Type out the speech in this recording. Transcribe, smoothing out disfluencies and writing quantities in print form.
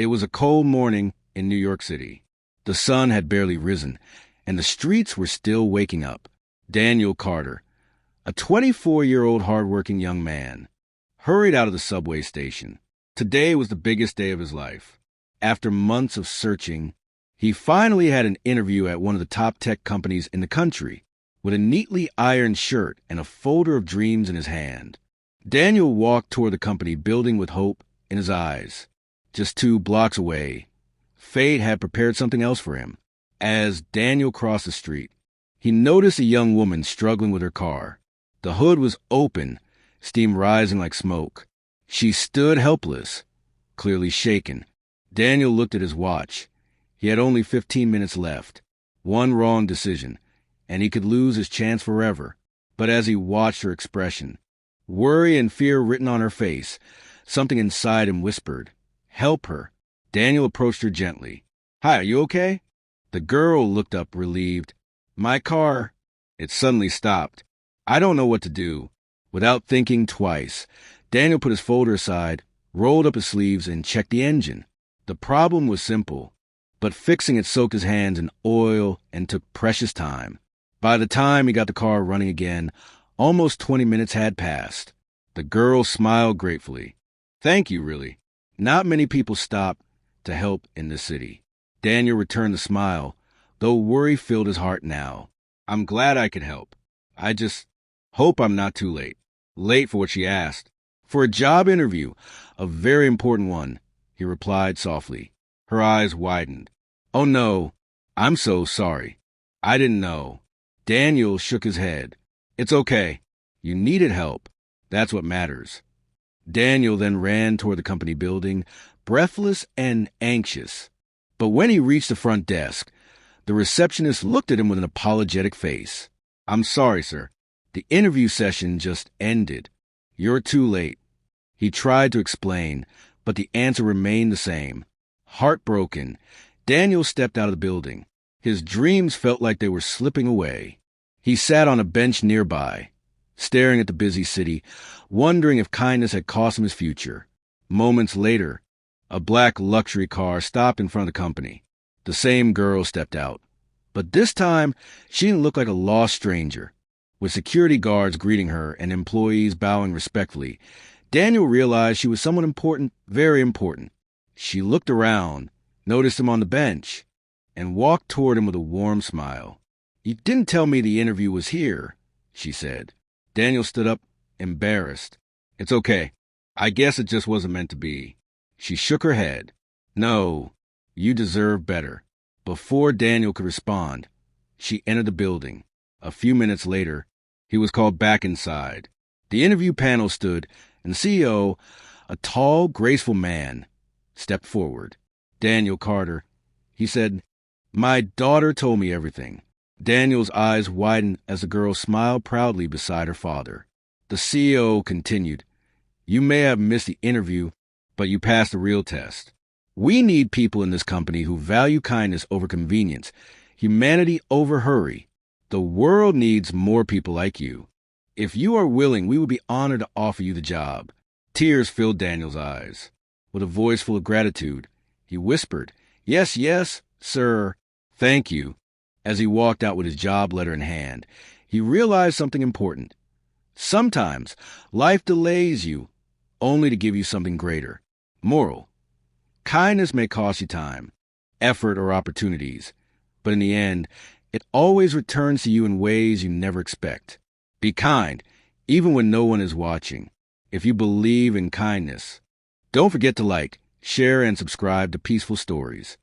It was a cold morning in New York City. The sun had barely risen, and the streets were still waking up. Daniel Carter, a 24-year-old hardworking young man, hurried out of the subway station. Today was the biggest day of his life. After months of searching, he finally had an interview at one of the top tech companies in the country, with a neatly ironed shirt and a folder of dreams in his hand. Daniel walked toward the company building with hope in his eyes. Just 2 blocks away, fate had prepared something else for him. As Daniel crossed the street, he noticed a young woman struggling with her car. The hood was open, steam rising like smoke. She stood helpless, clearly shaken. Daniel looked at his watch. He had only 15 minutes left. One wrong decision, and he could lose his chance forever. But as he watched her expression, worry and fear written on her face, something inside him whispered, "Help her." Daniel approached her gently. "Hi, are you okay?" The girl looked up relieved. "My car." It suddenly stopped. "I don't know what to do." Without thinking twice, Daniel put his folder aside, rolled up his sleeves, and checked the engine. The problem was simple, but fixing it soaked his hands in oil and took precious time. By the time he got the car running again, almost 20 minutes had passed. The girl smiled gratefully. "Thank you, really. Not many people stop to help in this city." Daniel returned the smile, though worry filled his heart now. "I'm glad I could help. I just hope I'm not too late." Late for what she asked. "For a job interview, a very important one," he replied softly. Her eyes widened. "Oh no, I'm so sorry. I didn't know." Daniel shook his head. "It's okay. You needed help. That's what matters." Daniel then ran toward the company building, breathless and anxious. But when he reached the front desk, the receptionist looked at him with an apologetic face. "I'm sorry, sir. The interview session just ended. You're too late." He tried to explain, but the answer remained the same. Heartbroken, Daniel stepped out of the building. His dreams felt like they were slipping away. He sat on a bench nearby, staring at the busy city, wondering if kindness had cost him his future. Moments later, a black luxury car stopped in front of the company. The same girl stepped out. But this time, she didn't look like a lost stranger. With security guards greeting her and employees bowing respectfully, Daniel realized she was someone important, very important. She looked around, noticed him on the bench, and walked toward him with a warm smile. "You didn't tell me the interview was here," she said. Daniel stood up, embarrassed. "It's okay. I guess it just wasn't meant to be." She shook her head. "No, you deserve better." Before Daniel could respond, she entered the building. A few minutes later, he was called back inside. The interview panel stood, and the CEO, a tall, graceful man, stepped forward. "Daniel Carter," he said, "my daughter told me everything." Daniel's eyes widened as the girl smiled proudly beside her father. The CEO continued, "You may have missed the interview, but you passed the real test. We need people in this company who value kindness over convenience, humanity over hurry. The world needs more people like you. If you are willing, we would be honored to offer you the job." Tears filled Daniel's eyes. With a voice full of gratitude, he whispered, "Yes, yes, sir. Thank you." As he walked out with his job letter in hand, he realized something important. Sometimes life delays you only to give you something greater. Moral: kindness may cost you time, effort, or opportunities, but in the end, it always returns to you in ways you never expect. Be kind, even when no one is watching. If you believe in kindness, don't forget to like, share, and subscribe to Peaceful Stories.